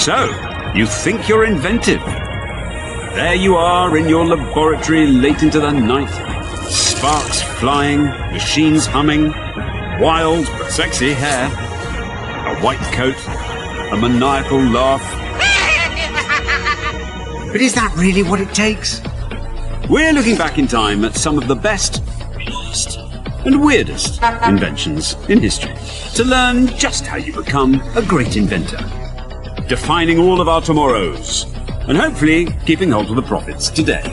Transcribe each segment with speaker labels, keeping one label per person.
Speaker 1: So, you think you're inventive. There you are in your laboratory late into the night. Sparks flying, machines humming, wild but sexy hair, a white coat, a maniacal laugh.
Speaker 2: But is that really what it takes?
Speaker 1: We're looking back in time at some of the best and weirdest inventions in history to learn just how you become a great inventor, defining all of our tomorrows and hopefully keeping hold of the profits today.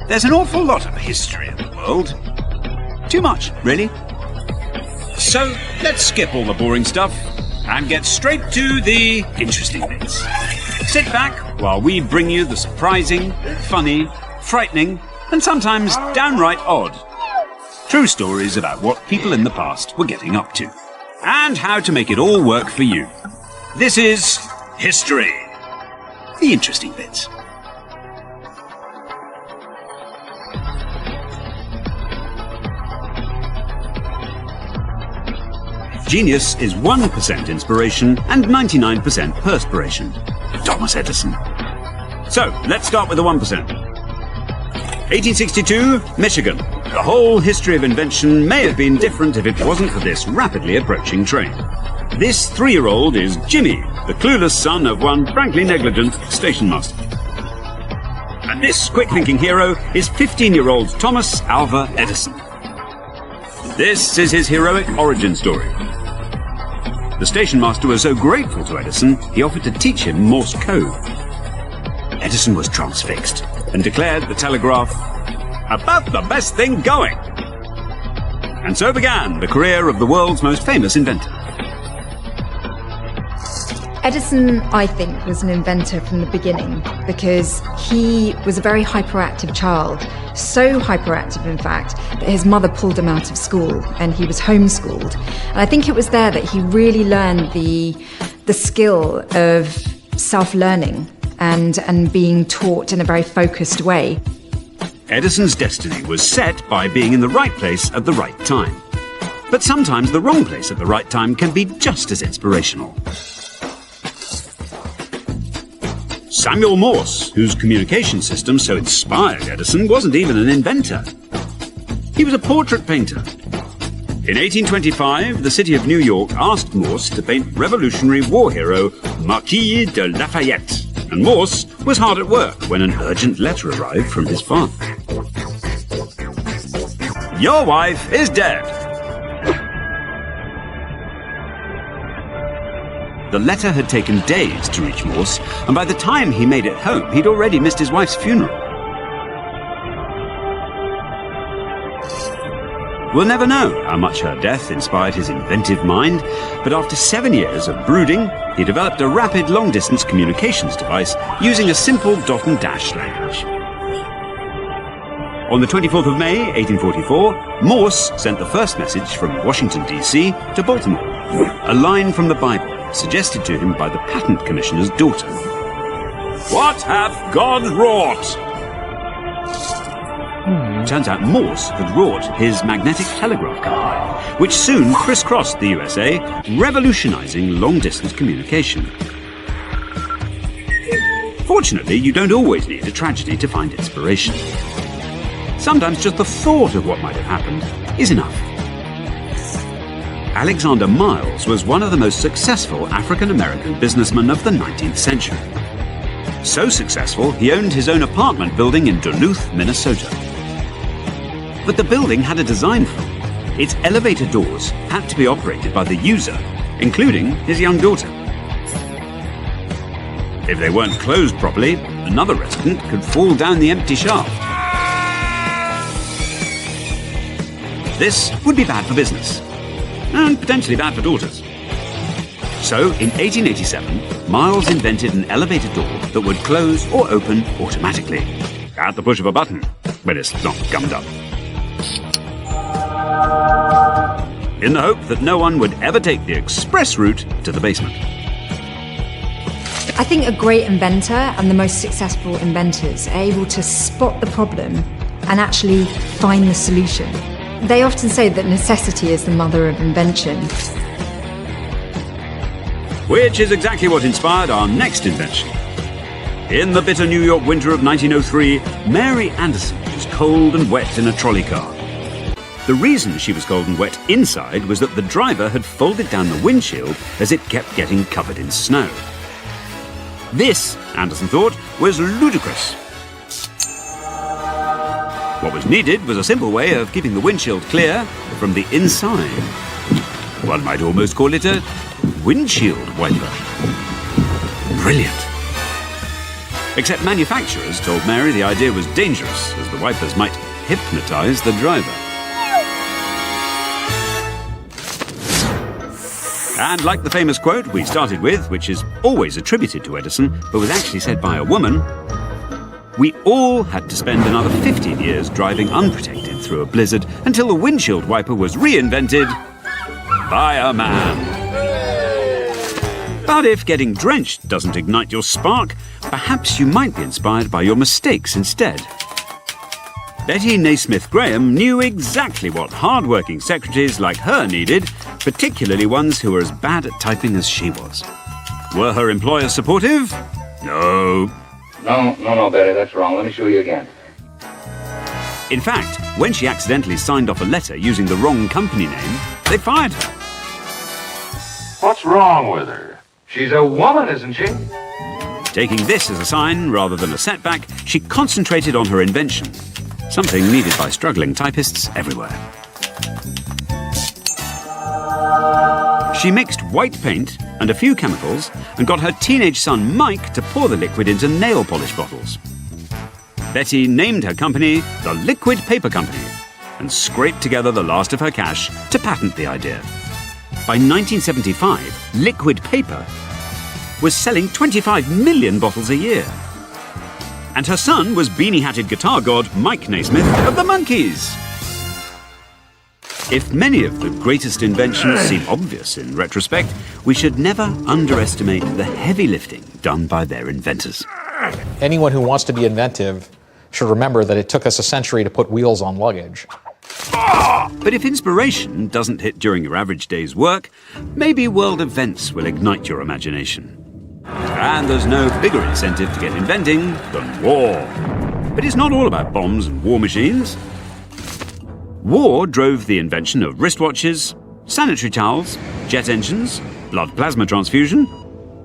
Speaker 1: There's an awful lot of history in the world. Too much, really. So let's skip all the boring stuff and get straight to the interesting bits. Sit back while we bring you the surprising, funny, frightening, and sometimes downright odd true stories about what people in the past were getting up to, and how to make it all work for you. This is History. The interesting bits. Genius is 1% inspiration and 99% perspiration. Thomas Edison. So, let's start with the 1%. 1862, Michigan. The whole history of invention may have been different if it wasn't for this rapidly approaching train. This 3-year-old is Jimmy, the clueless son of one frankly negligent station master. And this quick-thinking hero is 15-year-old Thomas Alva Edison. This is his heroic origin story. The station master was so grateful to Edison, he offered to teach him Morse code. Edison was transfixed and declared the telegraph about the best thing going. And so began the career of the world's most famous inventor.
Speaker 3: Edison, I think, was an inventor from the beginning because he was a very hyperactive child. So hyperactive, in fact, that his mother pulled him out of school and he was homeschooled. And I think it was there that he really learned the skill of self-learning and being taught in a very focused way.
Speaker 1: Edison's destiny was set by being in the right place at the right time. But sometimes the wrong place at the right time can be just as inspirational. Samuel Morse, whose communication system so inspired Edison, wasn't even an inventor. He was a portrait painter. In 1825, the city of New York asked Morse to paint Revolutionary war hero Marquis de Lafayette, and Morse was hard at work when an urgent letter arrived from his father. Your wife is dead. The letter had taken days to reach Morse, and by the time he made it home, he'd already missed his wife's funeral. We'll never know how much her death inspired his inventive mind, but after 7 years of brooding, he developed a rapid long-distance communications device using a simple dot and dash language. On the 24th of May, 1844, Morse sent the first message from Washington, D.C. to Baltimore, a line from the Bible suggested to him by the patent commissioner's daughter. What hath God wrought? Turns out Morse had wrought his magnetic telegraph company, which soon crisscrossed the USA, revolutionizing long-distance communication. Fortunately, you don't always need a tragedy to find inspiration. Sometimes just the thought of what might have happened is enough. Alexander Miles was one of the most successful African-American businessmen of the 19th century. So successful, he owned his own apartment building in Duluth, Minnesota. But the building had a design flaw. Its elevator doors had to be operated by the user, including his young daughter. If they weren't closed properly, another resident could fall down the empty shaft. This would be bad for business, and potentially bad for daughters. So, in 1887, Miles invented an elevator door that would close or open automatically, at the push of a button, when it's not gummed up. In the hope that no one would ever take the express route to the basement.
Speaker 3: I think a great inventor and the most successful inventors are able to spot the problem and actually find the solution. They often say that necessity is the mother of invention.
Speaker 1: Which is exactly what inspired our next invention. In the bitter New York winter of 1903, Mary Anderson was cold and wet in a trolley car. The reason she was cold and wet inside was that the driver had folded down the windshield as it kept getting covered in snow. This, Anderson thought, was ludicrous. What was needed was a simple way of keeping the windshield clear from the inside. One might almost call it a windshield wiper. Brilliant. Except manufacturers told Mary the idea was dangerous, as the wipers might hypnotize the driver. And like the famous quote we started with, which is always attributed to Edison, but was actually said by a woman, we all had to spend another 15 years driving unprotected through a blizzard until the windshield wiper was reinvented by a man. But if getting drenched doesn't ignite your spark, perhaps you might be inspired by your mistakes instead. Betty Naismith Graham knew exactly what hard-working secretaries like her needed, particularly ones who were as bad at typing as she was. Were her employers supportive? No.
Speaker 4: No, Betty, that's wrong. Let me show you again.
Speaker 1: In fact, when she accidentally signed off a letter using the wrong company name, they fired her.
Speaker 4: What's wrong with her? She's a woman, isn't she?
Speaker 1: Taking this as a sign rather than a setback, she concentrated on her invention, something needed by struggling typists everywhere. She mixed white paint and a few chemicals and got her teenage son Mike to pour the liquid into nail polish bottles. Betty named her company the Liquid Paper Company and scraped together the last of her cash to patent the idea. By 1975, liquid paper was selling 25 million bottles a year. And her son was beanie-hatted guitar god Mike Naismith of the Monkees. If many of the greatest inventions seem obvious in retrospect, we should never underestimate the heavy lifting done by their inventors.
Speaker 5: Anyone who wants to be inventive should remember that it took us a century to put wheels on luggage.
Speaker 1: But if inspiration doesn't hit during your average day's work, maybe world events will ignite your imagination. And there's no bigger incentive to get inventing than war. But it's not all about bombs and war machines. War drove the invention of wristwatches, sanitary towels, jet engines, blood plasma transfusion,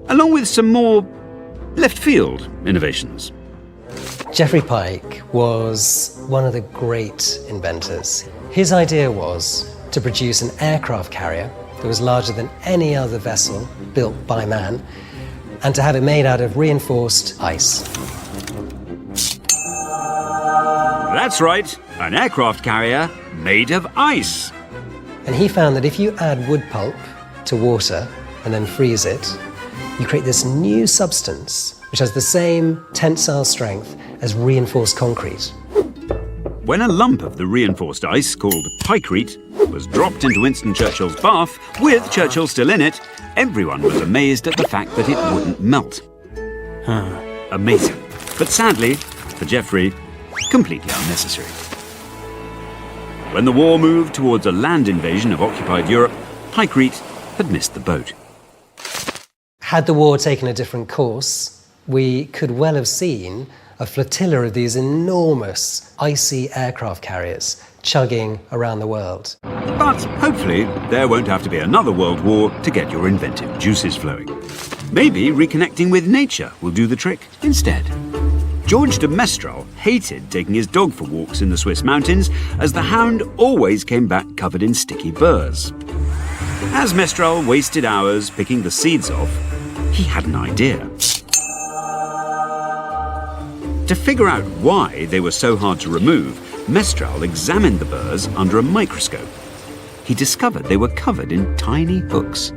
Speaker 1: along with some more left-field innovations.
Speaker 6: Geoffrey Pike was one of the great inventors. His idea was to produce an aircraft carrier that was larger than any other vessel built by man, and to have it made out of reinforced ice.
Speaker 1: That's right, an aircraft carrier made of ice.
Speaker 6: And he found that if you add wood pulp to water and then freeze it, you create this new substance which has the same tensile strength as reinforced concrete.
Speaker 1: When a lump of the reinforced ice, called pykrete, was dropped into Winston Churchill's bath, with Churchill still in it, everyone was amazed at the fact that it wouldn't melt. Amazing. But sadly, for Geoffrey, completely unnecessary. When the war moved towards a land invasion of occupied Europe, pykrete had missed the boat.
Speaker 6: Had the war taken a different course, we could well have seen a flotilla of these enormous icy aircraft carriers chugging around the world.
Speaker 1: But hopefully, there won't have to be another world war to get your inventive juices flowing. Maybe reconnecting with nature will do the trick instead. George de Mestral hated taking his dog for walks in the Swiss mountains, as the hound always came back covered in sticky burrs. As Mestral wasted hours picking the seeds off, he had an idea. To figure out why they were so hard to remove, Mestral examined the burrs under a microscope. He discovered they were covered in tiny hooks.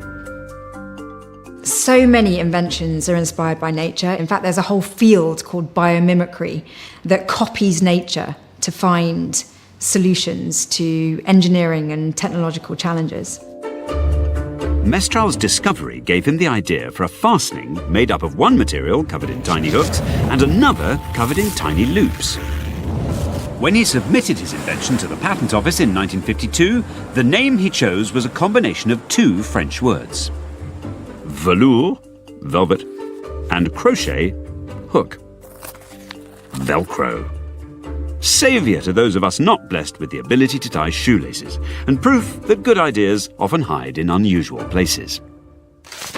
Speaker 3: So many inventions are inspired by nature. In fact, there's a whole field called biomimicry that copies nature to find solutions to engineering and technological challenges.
Speaker 1: Mestral's discovery gave him the idea for a fastening made up of one material covered in tiny hooks and another covered in tiny loops. When he submitted his invention to the Patent Office in 1952, the name he chose was a combination of two French words: velour, velvet, and crochet, hook. Velcro. Saviour to those of us not blessed with the ability to tie shoelaces, and proof that good ideas often hide in unusual places.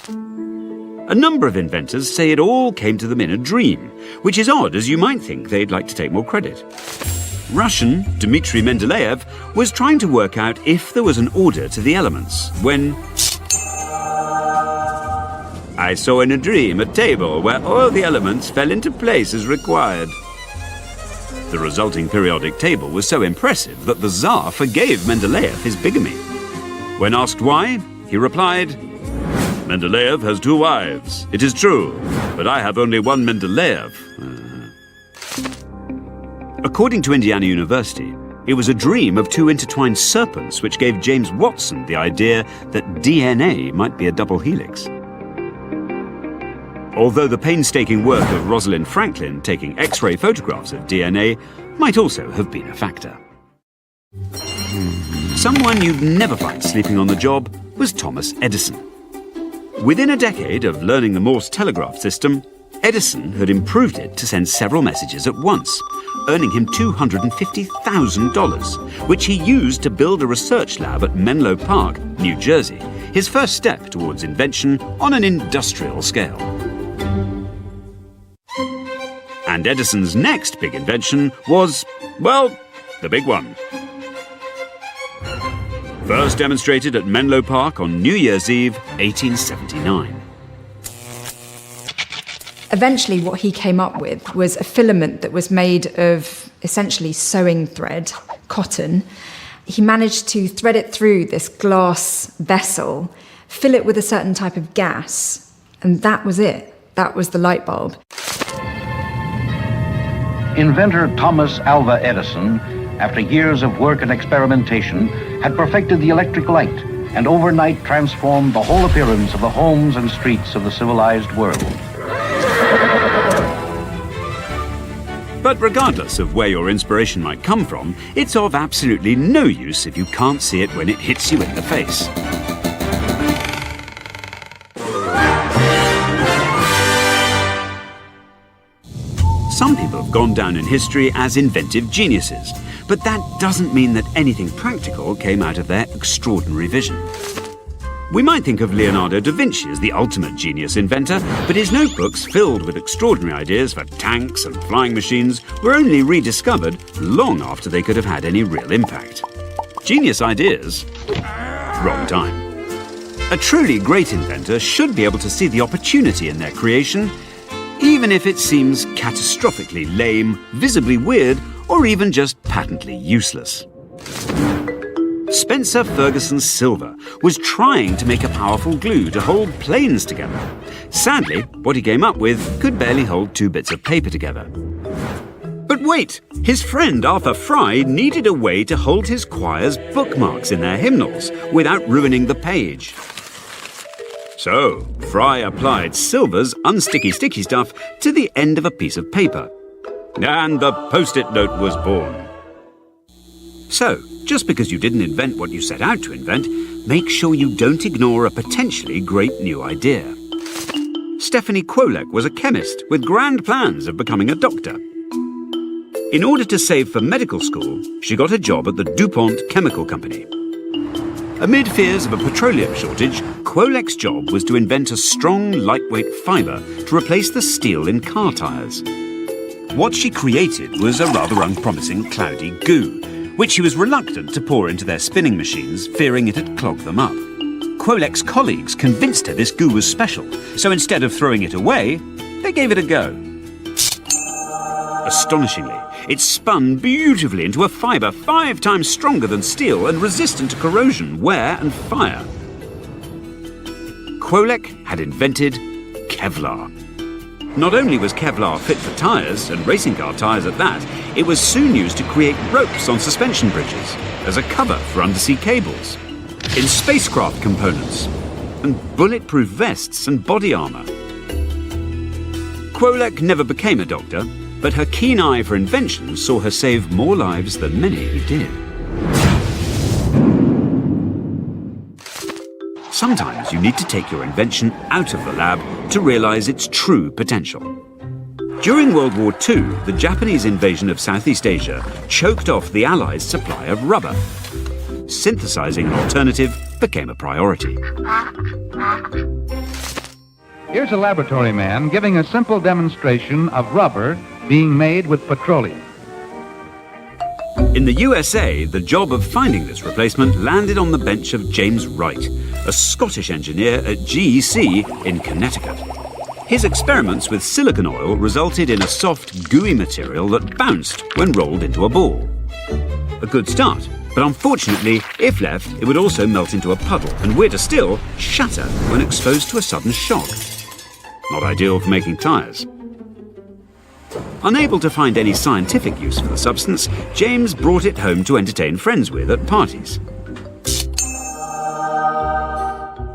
Speaker 1: A number of inventors say it all came to them in a dream, which is odd as you might think they'd like to take more credit. Russian Dmitry Mendeleev was trying to work out if there was an order to the elements when I saw in a dream a table where all the elements fell into place as required. The resulting periodic table was so impressive that the Tsar forgave Mendeleev his bigamy. When asked why, he replied, Mendeleev has 2 wives, it is true, but I have only one Mendeleev. According to Indiana University, it was a dream of 2 intertwined serpents which gave James Watson the idea that DNA might be a double helix. Although the painstaking work of Rosalind Franklin taking X-ray photographs of DNA might also have been a factor. Someone you'd never find sleeping on the job was Thomas Edison. Within a decade of learning the Morse telegraph system, Edison had improved it to send several messages at once, earning him $250,000, which he used to build a research lab at Menlo Park, New Jersey, his first step towards invention on an industrial scale. And Edison's next big invention was, well, the big one. First demonstrated at Menlo Park on New Year's Eve, 1879.
Speaker 3: Eventually, what he came up with was a filament that was made of essentially sewing thread, cotton. He managed to thread it through this glass vessel, fill it with a certain type of gas, and that was it. That was the light bulb.
Speaker 7: Inventor Thomas Alva Edison, after years of work and experimentation, had perfected the electric light and overnight transformed the whole appearance of the homes and streets of the civilized world.
Speaker 1: But regardless of where your inspiration might come from, it's of absolutely no use if you can't see it when it hits you in the face. Some people have gone down in history as inventive geniuses, but that doesn't mean that anything practical came out of their extraordinary vision. We might think of Leonardo da Vinci as the ultimate genius inventor, but his notebooks filled with extraordinary ideas for tanks and flying machines were only rediscovered long after they could have had any real impact. Genius ideas, wrong time. A truly great inventor should be able to see the opportunity in their creation, even if it seems catastrophically lame, visibly weird, or even just patently useless. Spencer Ferguson Silver was trying to make a powerful glue to hold planes together. Sadly, what he came up with could barely hold 2 bits of paper together. But wait, his friend Arthur Fry needed a way to hold his choir's bookmarks in their hymnals without ruining the page. So, Fry applied Silver's unsticky sticky stuff to the end of a piece of paper. And the post-it note was born. So, just because you didn't invent what you set out to invent, make sure you don't ignore a potentially great new idea. Stephanie Kwolek was a chemist with grand plans of becoming a doctor. In order to save for medical school, she got a job at the DuPont Chemical Company. Amid fears of a petroleum shortage, Kwolek's job was to invent a strong, lightweight fibre to replace the steel in car tyres. What she created was a rather unpromising cloudy goo, which she was reluctant to pour into their spinning machines, fearing it'd clog them up. Kwolek's colleagues convinced her this goo was special, so instead of throwing it away, they gave it a go. Astonishingly, it spun beautifully into a fibre 5 times stronger than steel and resistant to corrosion, wear and fire. Kwolek had invented Kevlar. Not only was Kevlar fit for tyres, and racing car tyres at that, it was soon used to create ropes on suspension bridges, as a cover for undersea cables, in spacecraft components, and bulletproof vests and body armour. Kwolek never became a doctor, but her keen eye for invention saw her save more lives than many who did. sometimes you need to take your invention out of the lab to realize its true potential. During World War II, the Japanese invasion of Southeast Asia choked off the Allies' supply of rubber. Synthesizing an alternative became a priority.
Speaker 8: Here's a laboratory man giving a simple demonstration of rubber being made with petroleum.
Speaker 1: In the USA, the job of finding this replacement landed on the bench of James Wright, a Scottish engineer at GEC in Connecticut. His experiments with silicon oil resulted in a soft, gooey material that bounced when rolled into a ball. A good start, but unfortunately, if left, it would also melt into a puddle and, weirder still, shatter when exposed to a sudden shock. Not ideal for making tyres. Unable to find any scientific use for the substance, James brought it home to entertain friends with at parties.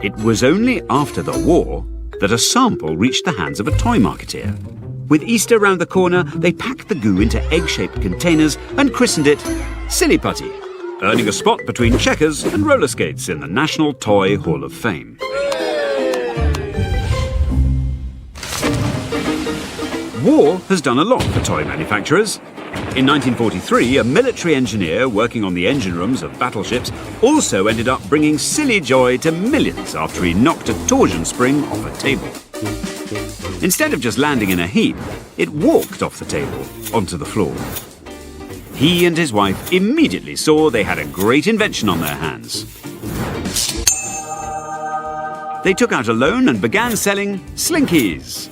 Speaker 1: It was only after the war that a sample reached the hands of a toy marketeer. With Easter round the corner, they packed the goo into egg-shaped containers and christened it Silly Putty, earning a spot between checkers and roller skates in the National Toy Hall of Fame. War has done a lot for toy manufacturers. In 1943, a military engineer working on the engine rooms of battleships also ended up bringing silly joy to millions after he knocked a torsion spring off a table. Instead of just landing in a heap, it walked off the table onto the floor. He and his wife immediately saw they had a great invention on their hands. They took out a loan and began selling slinkies.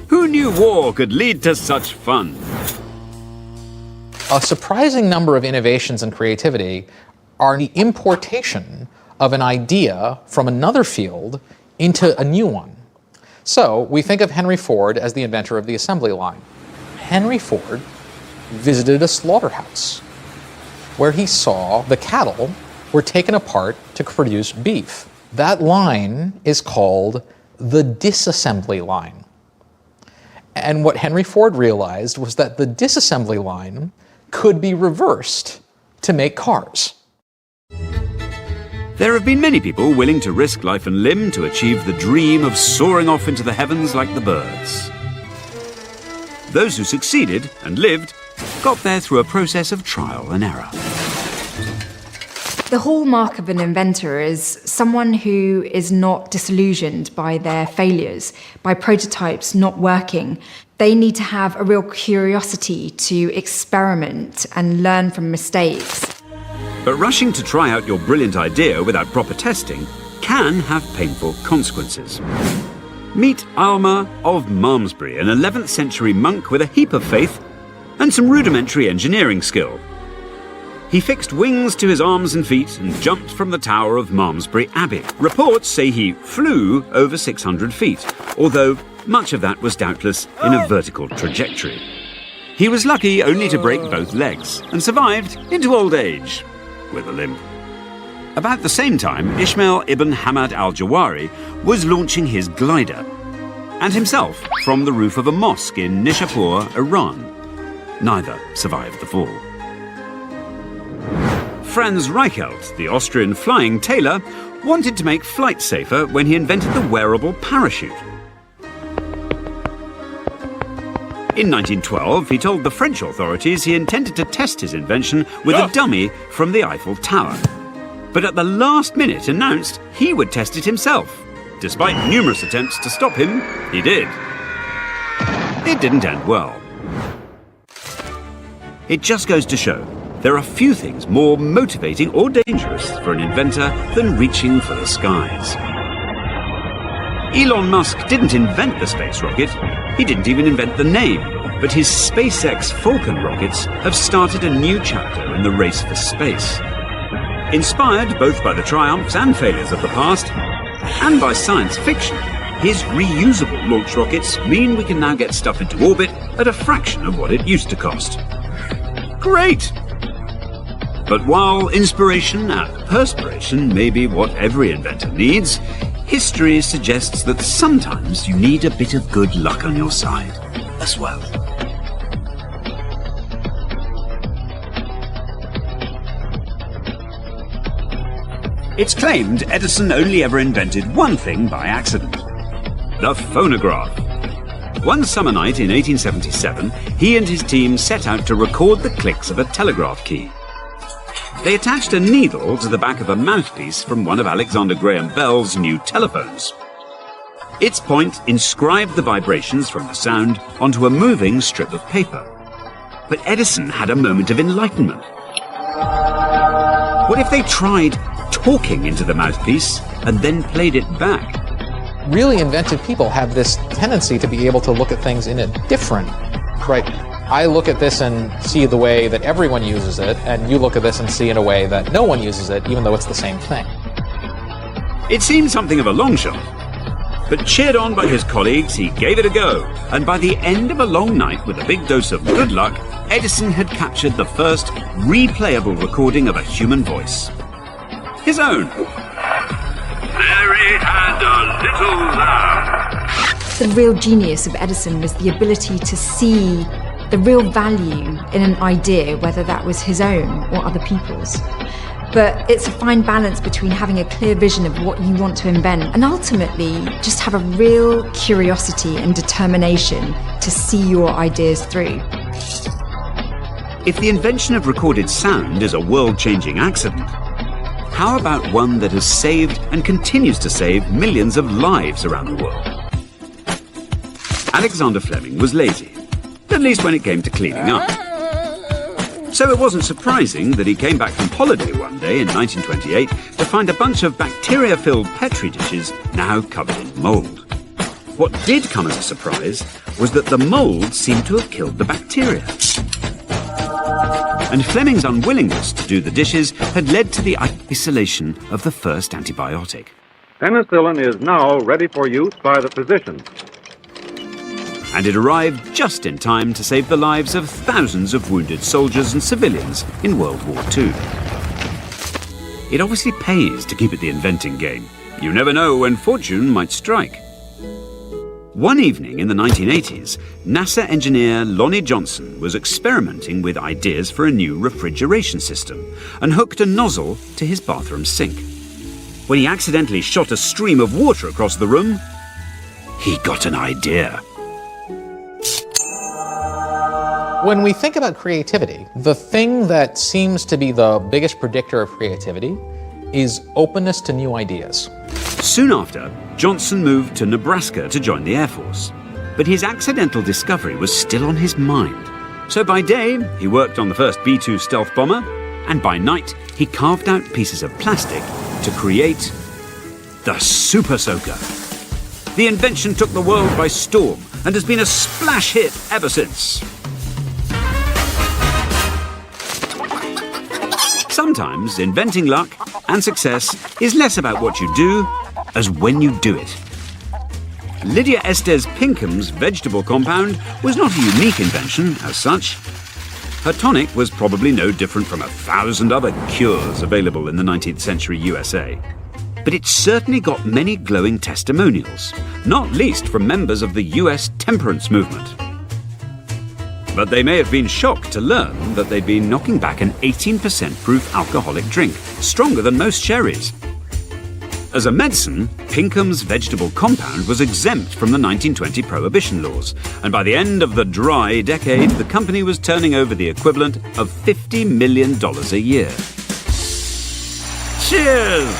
Speaker 1: Who knew war could lead to such fun?
Speaker 5: A surprising number of innovations and creativity are the importation of an idea from another field into a new one. So we think of Henry Ford as the inventor of the assembly line. Henry Ford visited a slaughterhouse where he saw the cattle were taken apart to produce beef. That line is called the disassembly line. And what Henry Ford realized was that the disassembly line could be reversed to make cars.
Speaker 1: There have been many people willing to risk life and limb to achieve the dream of soaring off into the heavens like the birds. Those who succeeded and lived got there through a process of trial and error.
Speaker 3: The hallmark of an inventor is someone who is not disillusioned by their failures, by prototypes not working. They need to have a real curiosity to experiment and learn from mistakes.
Speaker 1: But rushing to try out your brilliant idea without proper testing can have painful consequences. Meet Alma of Malmesbury, an 11th century monk with a heap of faith and some rudimentary engineering skill. He fixed wings to his arms and feet and jumped from the tower of Malmesbury Abbey. Reports say he flew over 600 feet, although much of that was doubtless in a vertical trajectory. He was lucky only to break both legs and survived into old age with a limp. About the same time, Ismail ibn Hamad al-Jawari was launching his glider, and himself from the roof of a mosque in Nishapur, Iran. Neither survived the fall. Franz Reichelt, the Austrian flying tailor, wanted to make flight safer when he invented the wearable parachute. In 1912, he told the French authorities he intended to test his invention with a dummy from the Eiffel Tower. But at the last minute announced he would test it himself. Despite numerous attempts to stop him, he did. It didn't end well. It just goes to show there are few things more motivating or dangerous for an inventor than reaching for the skies. Elon Musk didn't invent the space rocket. He didn't even invent the name. But his SpaceX Falcon rockets have started a new chapter in the race for space. Inspired both by the triumphs and failures of the past, and by science fiction, his reusable launch rockets mean we can now get stuff into orbit at a fraction of what it used to cost. Great! But while inspiration and perspiration may be what every inventor needs, history suggests that sometimes you need a bit of good luck on your side as well. It's claimed Edison only ever invented one thing by accident: the phonograph. One summer night in 1877, he and his team set out to record the clicks of a telegraph key. They attached a needle to the back of a mouthpiece from one of Alexander Graham Bell's new telephones. Its point inscribed the vibrations from the sound onto a moving strip of paper. But Edison had a moment of enlightenment. What if they tried talking into the mouthpiece and then played it back?
Speaker 5: Really inventive people have this tendency to be able to look at things in a different, right? I look at this and see the way that everyone uses it, and you look at this and see in a way that no one uses it, even though it's the same thing.
Speaker 1: It seemed something of a long shot. But cheered on by his colleagues, he gave it a go, and by the end of a long night with a big dose of good luck, Edison had captured the first replayable recording of a human voice. His own. Mary had a little lamb.
Speaker 3: The real genius of Edison was the ability to see the real value in an idea, whether that was his own or other people's. But it's a fine balance between having a clear vision of what you want to invent and ultimately just have a real curiosity and determination to see your ideas through.
Speaker 1: If the invention of recorded sound is a world-changing accident, how about one that has saved and continues to save millions of lives around the world? Alexander Fleming was lazy, at least when it came to cleaning up. So it wasn't surprising that he came back from holiday one day in 1928 to find a bunch of bacteria-filled Petri dishes now covered in mould. What did come as a surprise was that the mould seemed to have killed the bacteria. And Fleming's unwillingness to do the dishes had led to the isolation of the first antibiotic.
Speaker 4: Penicillin is now ready for use by the physician.
Speaker 1: And it arrived just in time to save the lives of thousands of wounded soldiers and civilians in World War II. It obviously pays to keep at the inventing game. You never know when fortune might strike. One evening in the 1980s, NASA engineer Lonnie Johnson was experimenting with ideas for a new refrigeration system and hooked a nozzle to his bathroom sink. When he accidentally shot a stream of water across the room, he got an idea.
Speaker 5: When we think about creativity, the thing that seems to be the biggest predictor of creativity is openness to new ideas.
Speaker 1: Soon after, Johnson moved to Nebraska to join the Air Force. But his accidental discovery was still on his mind. So by day, he worked on the first B-2 stealth bomber, and by night, he carved out pieces of plastic to create the Super Soaker. The invention took the world by storm and has been a splash hit ever since. Sometimes inventing luck and success is less about what you do as when you do it. Lydia Estes Pinkham's vegetable compound was not a unique invention as such. Her tonic was probably no different from 1,000 other cures available in the 19th century USA. But it certainly got many glowing testimonials, not least from members of the US temperance movement. But they may have been shocked to learn that they'd been knocking back an 18% proof alcoholic drink, stronger than most sherries. As a medicine, Pinkham's vegetable compound was exempt from the 1920 prohibition laws, and by the end of the dry decade, the company was turning over the equivalent of $50 million a year. Cheers!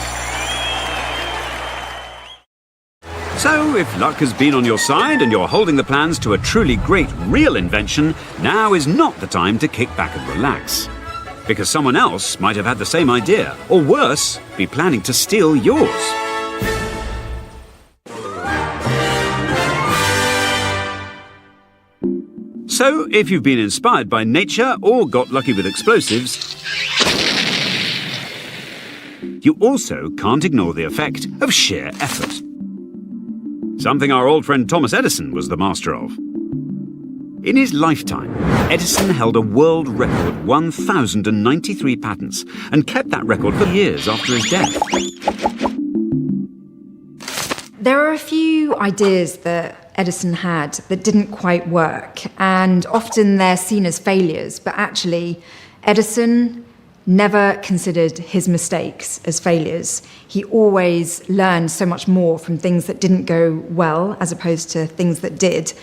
Speaker 1: So, if luck has been on your side and you're holding the plans to a truly great real invention, now is not the time to kick back and relax. Because someone else might have had the same idea, or worse, be planning to steal yours. So, if you've been inspired by nature or got lucky with explosives, you also can't ignore the effect of sheer effort. Something our old friend Thomas Edison was the master of. In his lifetime, Edison held a world record 1,093 patents and kept that record for years after his death.
Speaker 3: There are a few ideas that Edison had that didn't quite work, and often they're seen as failures, but actually Edison never considered his mistakes as failures. He always learned so much more from things that didn't go well as opposed to things that did.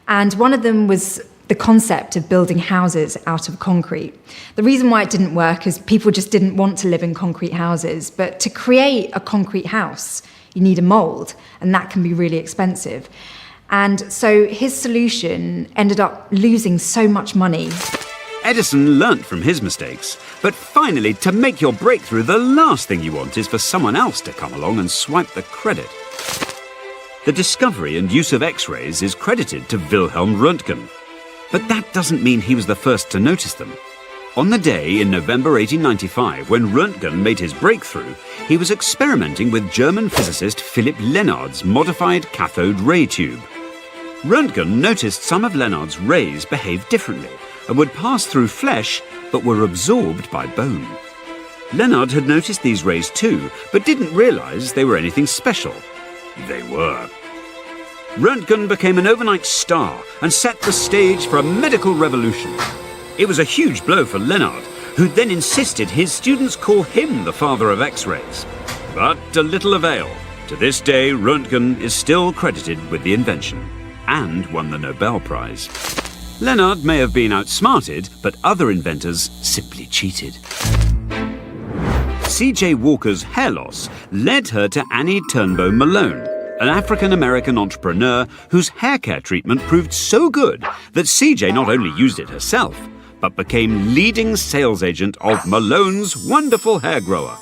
Speaker 3: And one of them was the concept of building houses out of concrete. The reason why it didn't work is people just didn't want to live in concrete houses. But to create a concrete house, you need a mold, and that can be really expensive. And so his solution ended up losing so much money.
Speaker 1: Edison learnt from his mistakes, but finally, to make your breakthrough, the last thing you want is for someone else to come along and swipe the credit. The discovery and use of X-rays is credited to Wilhelm Röntgen. But that doesn't mean he was the first to notice them. On the day in November 1895 when Röntgen made his breakthrough, he was experimenting with German physicist Philipp Lenard's modified cathode ray tube. Röntgen noticed some of Lenard's rays behaved differently and would pass through flesh but were absorbed by bone. Lenard had noticed these rays too, but didn't realize they were anything special. They were. Röntgen became an overnight star and set the stage for a medical revolution. It was a huge blow for Lenard, who then insisted his students call him the father of X-rays. But to little avail. To this day, Röntgen is still credited with the invention and won the Nobel Prize. Lenard may have been outsmarted, but other inventors simply cheated. C.J. Walker's hair loss led her to Annie Turnbow Malone, an African-American entrepreneur whose hair care treatment proved so good that CJ not only used it herself, but became leading sales agent of Malone's wonderful hair grower.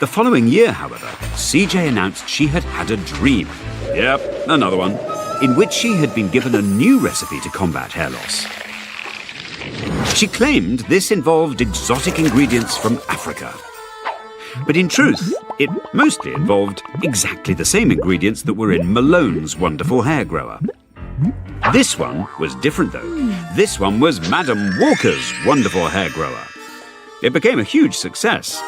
Speaker 1: The following year, however, CJ announced she had had a dream. Yep, another one, in which she had been given a new recipe to combat hair loss. She claimed this involved exotic ingredients from Africa. But in truth, it mostly involved exactly the same ingredients that were in Malone's wonderful hair grower. This one was different though. This one was Madame Walker's wonderful hair grower. It became a huge success,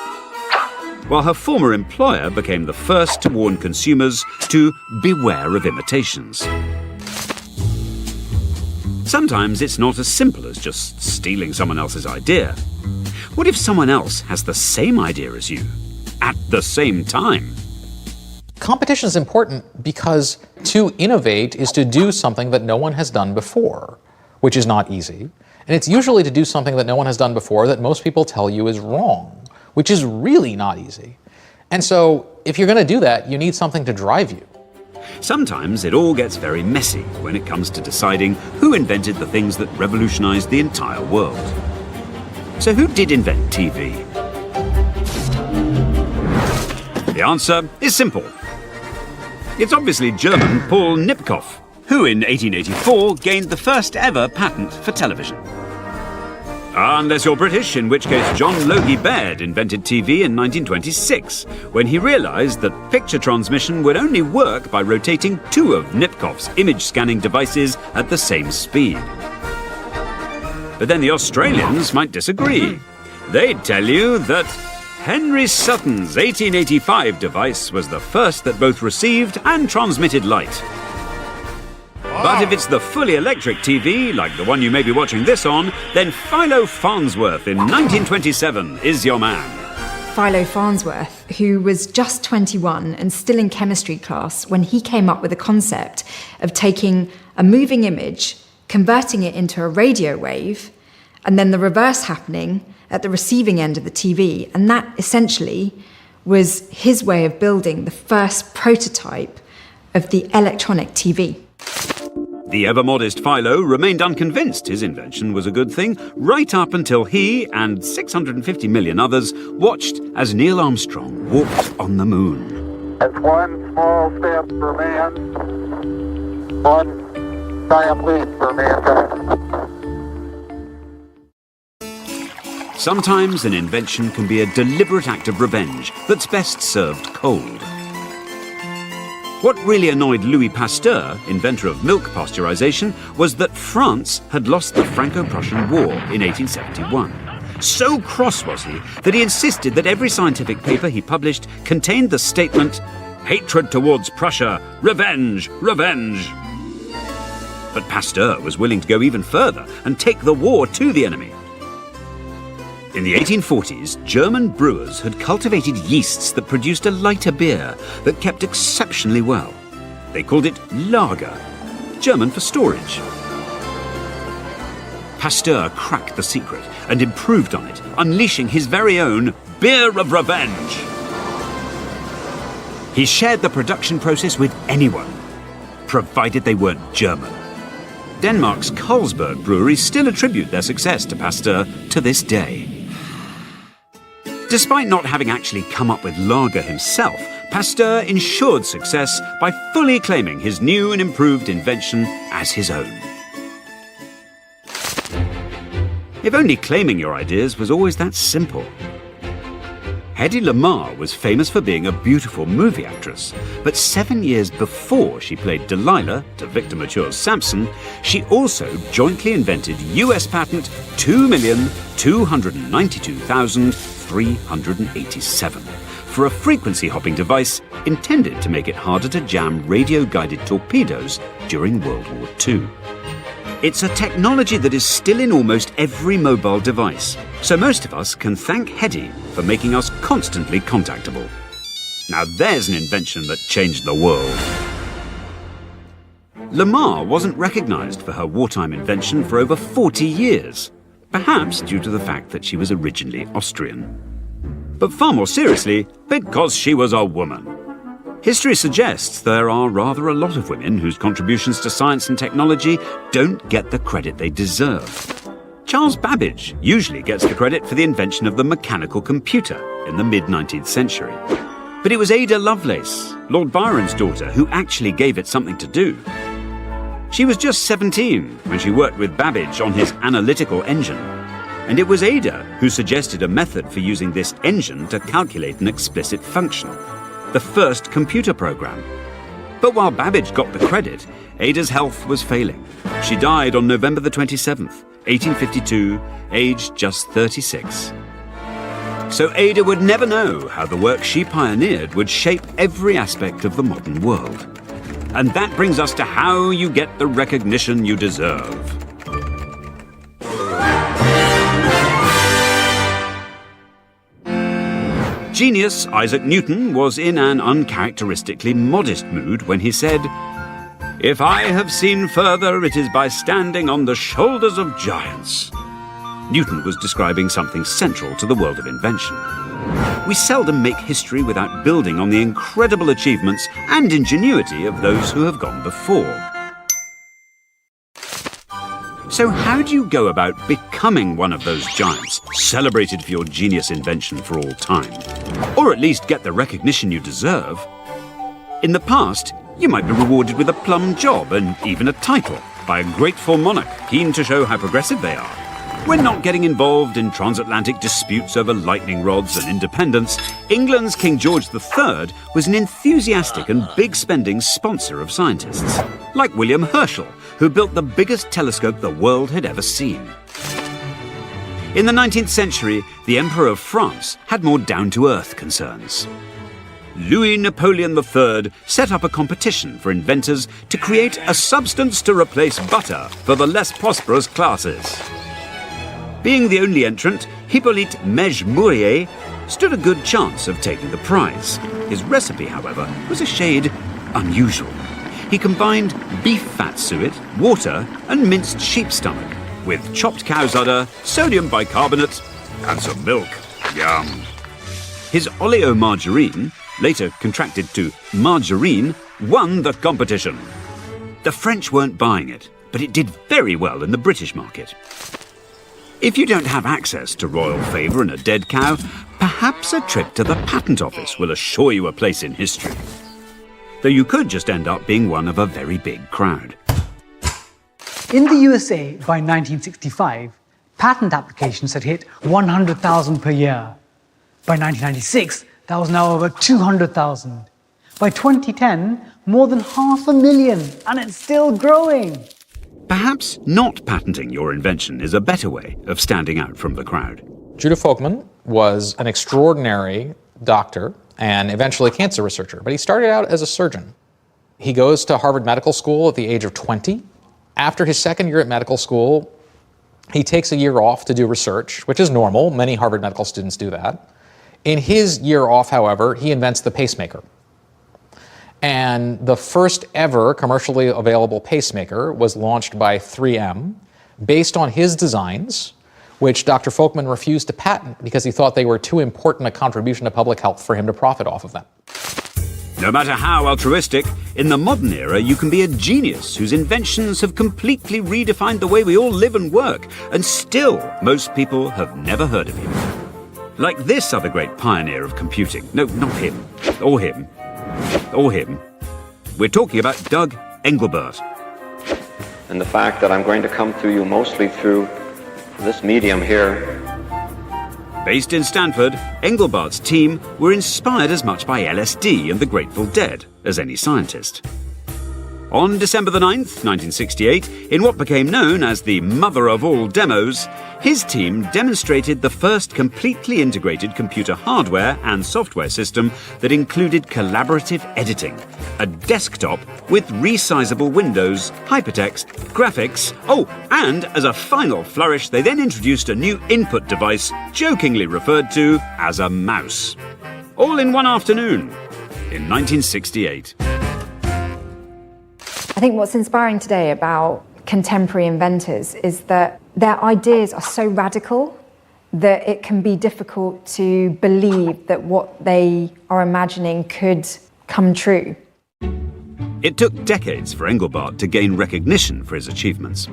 Speaker 1: while her former employer became the first to warn consumers to beware of imitations. Sometimes it's not as simple as just stealing someone else's idea. What if someone else has the same idea as you, at the same time?
Speaker 5: Competition is important because to innovate is to do something that no one has done before, which is not easy. And it's usually to do something that no one has done before that most people tell you is wrong, which is really not easy. And so if you're going to do that, you need something to drive you.
Speaker 1: Sometimes it all gets very messy when it comes to deciding who invented the things that revolutionized the entire world. So who did invent TV? The answer is simple. It's obviously German Paul Nipkow, who in 1884 gained the first ever patent for television. Unless you're British, in which case John Logie Baird invented TV in 1926, when he realized that picture transmission would only work by rotating two of Nipkow's image-scanning devices at the same speed. But then the Australians might disagree. They'd tell you that Henry Sutton's 1885 device was the first that both received and transmitted light. But if it's the fully electric TV, like the one you may be watching this on, then Philo Farnsworth in 1927 is your man.
Speaker 3: Philo Farnsworth, who was just 21 and still in chemistry class when he came up with the concept of taking a moving image, converting it into a radio wave, and then the reverse happening at the receiving end of the TV. And that essentially was his way of building the first prototype of the electronic TV.
Speaker 1: The ever-modest Philo remained unconvinced his invention was a good thing, right up until he and 650 million others watched as Neil Armstrong walked on the moon.
Speaker 9: It's one small step for man, one giant leap for mankind.
Speaker 1: Sometimes an invention can be a deliberate act of revenge that's best served cold. What really annoyed Louis Pasteur, inventor of milk pasteurization, was that France had lost the Franco-Prussian War in 1871. So cross was he that he insisted that every scientific paper he published contained the statement, "Hatred towards Prussia, revenge, revenge." But Pasteur was willing to go even further and take the war to the enemy. In the 1840s, German brewers had cultivated yeasts that produced a lighter beer that kept exceptionally well. They called it lager, German for storage. Pasteur cracked the secret and improved on it, unleashing his very own beer of revenge. He shared the production process with anyone, provided they weren't German. Denmark's Carlsberg breweries still attribute their success to Pasteur to this day. Despite not having actually come up with lager himself, Pasteur ensured success by fully claiming his new and improved invention as his own. If only claiming your ideas was always that simple. Hedy Lamarr was famous for being a beautiful movie actress, but 7 years before she played Delilah to Victor Mature's Samson, she also jointly invented US patent 2,292,387 for a frequency-hopping device intended to make it harder to jam radio-guided torpedoes during World War II. It's a technology that is still in almost every mobile device, so most of us can thank Hedy for making us constantly contactable. Now there's an invention that changed the world. Lamarr wasn't recognised for her wartime invention for over 40 years, perhaps due to the fact that she was originally Austrian. But far more seriously, because she was a woman. History suggests there are rather a lot of women whose contributions to science and technology don't get the credit they deserve. Charles Babbage usually gets the credit for the invention of the mechanical computer in the mid-19th century. But it was Ada Lovelace, Lord Byron's daughter, who actually gave it something to do. She was just 17 when she worked with Babbage on his analytical engine. And it was Ada who suggested a method for using this engine to calculate an explicit function, the first computer program. But while Babbage got the credit, Ada's health was failing. She died on November the 27th, 1852, aged just 36. So Ada would never know how the work she pioneered would shape every aspect of the modern world. And that brings us to how you get the recognition you deserve. Genius Isaac Newton was in an uncharacteristically modest mood when he said, "If I have seen further, it is by standing on the shoulders of giants." Newton was describing something central to the world of invention. We seldom make history without building on the incredible achievements and ingenuity of those who have gone before. So how do you go about becoming one of those giants, celebrated for your genius invention for all time? Or at least get the recognition you deserve? In the past, you might be rewarded with a plum job and even a title by a grateful monarch keen to show how progressive they are. When not getting involved in transatlantic disputes over lightning rods and independence, England's King George III was an enthusiastic and big-spending sponsor of scientists, like William Herschel, who built the biggest telescope the world had ever seen. In the 19th century, the Emperor of France had more down-to-earth concerns. Louis Napoleon III set up a competition for inventors to create a substance to replace butter for the less prosperous classes. Being the only entrant, Hippolyte Mege-Mourier stood a good chance of taking the prize. His recipe, however, was a shade unusual. He combined beef fat suet, water, and minced sheep stomach with chopped cow's udder, sodium bicarbonate, and some milk. Yum. His oleomargarine, later contracted to margarine, won the competition. The French weren't buying it, but it did very well in the British market. If you don't have access to royal favour and a dead cow, perhaps a trip to the patent office will assure you a place in history. Though you could just end up being one of a very big crowd.
Speaker 10: In the USA, by 1965, patent applications had hit 100,000 per year. By 1996, that was now over 200,000. By 2010, more than 500,000, and it's still growing.
Speaker 1: Perhaps not patenting your invention is a better way of standing out from the crowd.
Speaker 5: Judah Folkman was an extraordinary doctor and eventually cancer researcher, but he started out as a surgeon. He goes to Harvard Medical School at the age of 20. After his second year at medical school, He takes a year off to do research, which is normal. Many Harvard medical students do that. In his year off, however, he invents the pacemaker. And the first ever commercially available pacemaker was launched by 3M based on his designs, which Dr. Folkman refused to patent because he thought they were too important a contribution to public health for him to profit off of them.
Speaker 1: No matter how altruistic, in the modern era you can be a genius whose inventions have completely redefined the way we all live and work, and still most people have never heard of you. Like this other great pioneer of computing. No, not him. Or him. Or him. We're talking about Doug Engelbart.
Speaker 11: And the fact that I'm going to come to you mostly through this medium here.
Speaker 1: Based in Stanford, Engelbart's team were inspired as much by LSD and the Grateful Dead as any scientist. On December the 9th, 1968, in what became known as the mother of all demos, his team demonstrated the first completely integrated computer hardware and software system that included collaborative editing, a desktop with resizable windows, hypertext, graphics, and as a final flourish, they then introduced a new input device jokingly referred to as a mouse. All in one afternoon, in 1968.
Speaker 3: I think what's inspiring today about contemporary inventors is that their ideas are so radical that it can be difficult to believe that what they are imagining could come true.
Speaker 1: It took decades for Engelbart to gain recognition for his achievements.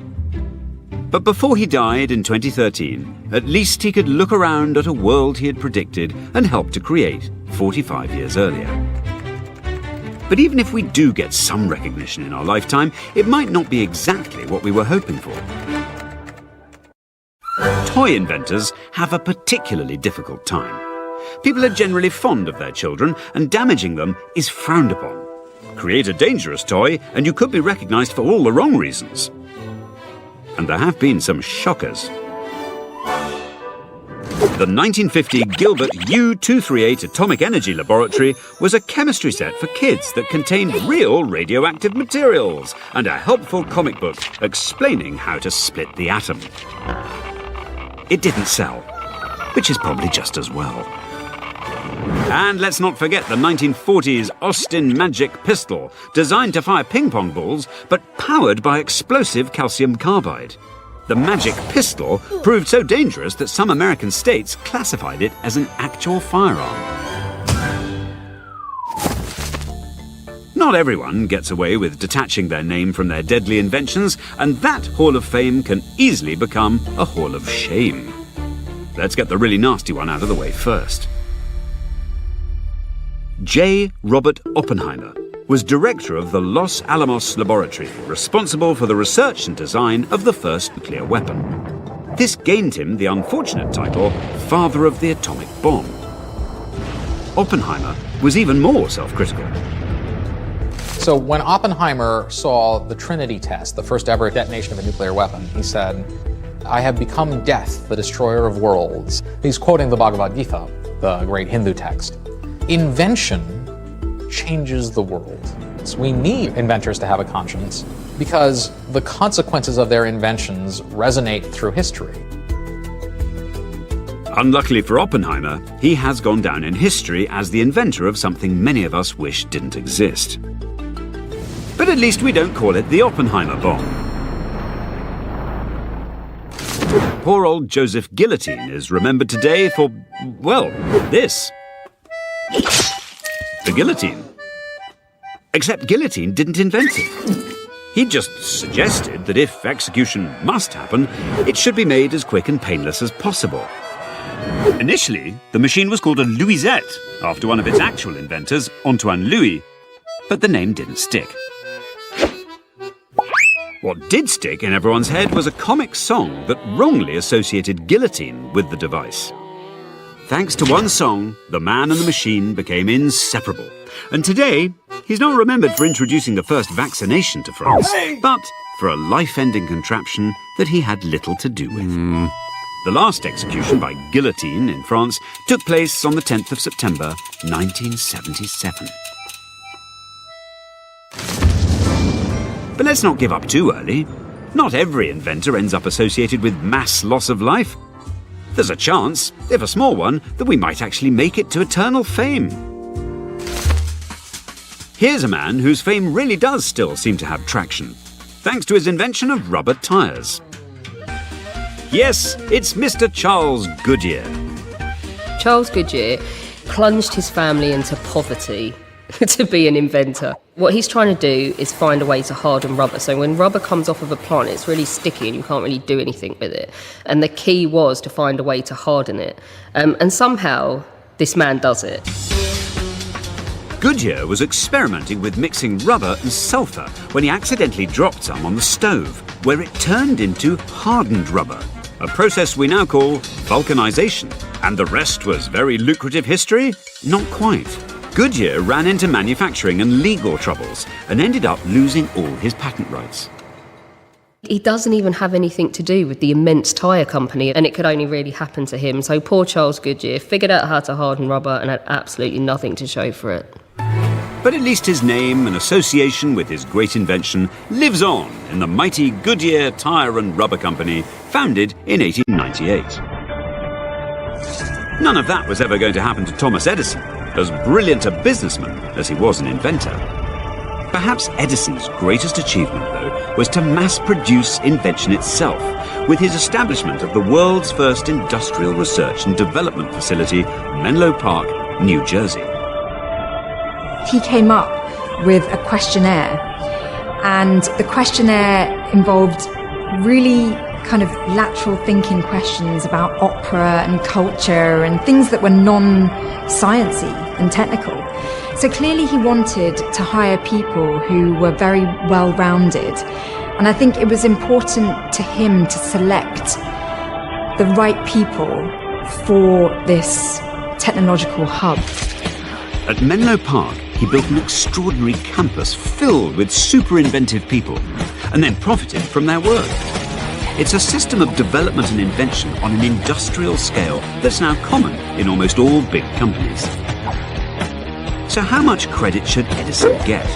Speaker 1: But before he died in 2013, at least he could look around at a world he had predicted and helped to create 45 years earlier. But even if we do get some recognition in our lifetime, it might not be exactly what we were hoping for. Toy inventors have a particularly difficult time. People are generally fond of their children, and damaging them is frowned upon. Create a dangerous toy, and you could be recognized for all the wrong reasons. And there have been some shockers. The 1950 Gilbert U-238 Atomic Energy Laboratory was a chemistry set for kids that contained real radioactive materials and a helpful comic book explaining how to split the atom. It didn't sell, which is probably just as well. And let's not forget the 1940s Austin Magic pistol, designed to fire ping-pong balls, but powered by explosive calcium carbide. The Magic pistol proved so dangerous that some American states classified it as an actual firearm. Not everyone gets away with detaching their name from their deadly inventions, and that Hall of Fame can easily become a Hall of Shame. Let's get the really nasty one out of the way first. J. Robert Oppenheimer was director of the Los Alamos Laboratory, responsible for the research and design of the first nuclear weapon. This gained him the unfortunate title, Father of the Atomic Bomb. Oppenheimer was even more self-critical.
Speaker 5: So when Oppenheimer saw the Trinity test, the first ever detonation of a nuclear weapon, he said, "I have become death, the destroyer of worlds." He's quoting the Bhagavad Gita, the great Hindu text. Invention changes the world. So we need inventors to have a conscience because the consequences of their inventions resonate through history.
Speaker 1: Unluckily for Oppenheimer, he has gone down in history as the inventor of something many of us wish didn't exist. But at least we don't call it the Oppenheimer bomb. Poor old Joseph Guillotine is remembered today for, well, this. The guillotine. Except Guillotine didn't invent it. He just suggested that if execution must happen, it should be made as quick and painless as possible. Initially, the machine was called a Louisette, after one of its actual inventors, Antoine Louis, but the name didn't stick. What did stick in everyone's head was a comic song that wrongly associated guillotine with the device. Thanks to one song, the man and the machine became inseparable. And today, he's not remembered for introducing the first vaccination to France, but for a life-ending contraption that he had little to do with. The last execution by guillotine in France took place on the 10th of September, 1977. But let's not give up too early. Not every inventor ends up associated with mass loss of life. There's a chance, if a small one, that we might actually make it to eternal fame. Here's a man whose fame really does still seem to have traction, thanks to his invention of rubber tyres. Yes, it's Mr. Charles Goodyear.
Speaker 12: Charles Goodyear plunged his family into poverty to be an inventor. What he's trying to do is find a way to harden rubber. So when rubber comes off of a plant, it's really sticky and you can't really do anything with it. And the key was to find a way to harden it. And somehow, this man does it.
Speaker 1: Goodyear was experimenting with mixing rubber and sulfur when he accidentally dropped some on the stove, where it turned into hardened rubber, a process we now call vulcanization. And the rest was very lucrative history? Not quite. Goodyear ran into manufacturing and legal troubles and ended up losing all his patent rights.
Speaker 12: He doesn't even have anything to do with the immense tyre company, and it could only really happen to him. So poor Charles Goodyear figured out how to harden rubber and had absolutely nothing to show for it.
Speaker 1: But at least his name and association with his great invention lives on in the mighty Goodyear Tyre and Rubber Company, founded in 1898. None of that was ever going to happen to Thomas Edison, as brilliant a businessman as he was an inventor. Perhaps Edison's greatest achievement, though, was to mass-produce invention itself, with his establishment of the world's first industrial research and development facility, Menlo Park, New Jersey.
Speaker 3: He came up with a questionnaire, and the questionnaire involved really kind of lateral thinking questions about opera and culture and things that were non-sciencey and technical. So clearly he wanted to hire people who were very well-rounded, and I think it was important to him to select the right people for this technological hub.
Speaker 1: At Menlo Park, he built an extraordinary campus filled with super inventive people, and then profited from their work. It's a system of development and invention on an industrial scale that's now common in almost all big companies. So how much credit should Edison get?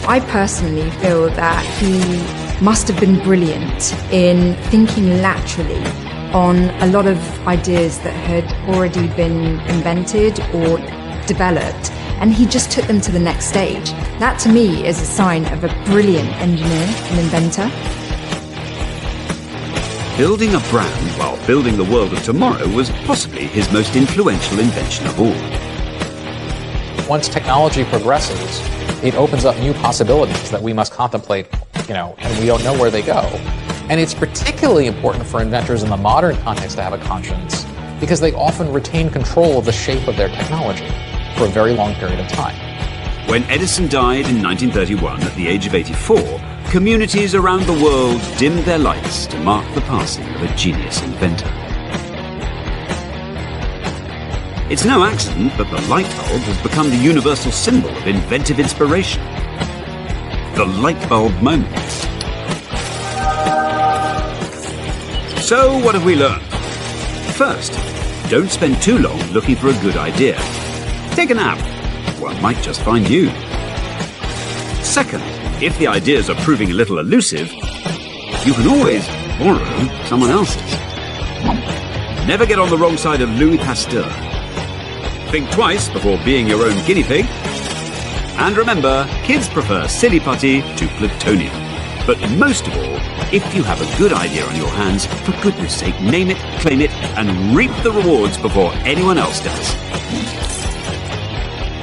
Speaker 3: I personally feel that he must have been brilliant in thinking laterally on a lot of ideas that had already been invented or developed, and he just took them to the next stage. That to me is a sign of a brilliant engineer and inventor.
Speaker 1: Building a brand while building the world of tomorrow was possibly his most influential invention of all.
Speaker 5: Once technology progresses, it opens up new possibilities that we must contemplate, and we don't know where they go. And it's particularly important for inventors in the modern context to have a conscience, because they often retain control of the shape of their technology for a very long period of time.
Speaker 1: When Edison died in 1931 at the age of 84, communities around the world dimmed their lights to mark the passing of a genius inventor. It's no accident that the light bulb has become the universal symbol of inventive inspiration. The light bulb moment. So, what have we learned? First, don't spend too long looking for a good idea. Take a nap. One might just find you. Second, if the ideas are proving a little elusive, you can always borrow someone else's. Never get on the wrong side of Louis Pasteur. Think twice before being your own guinea pig. And remember, kids prefer silly putty to plutonium. But most of all, if you have a good idea on your hands, for goodness sake, name it, claim it, and reap the rewards before anyone else does.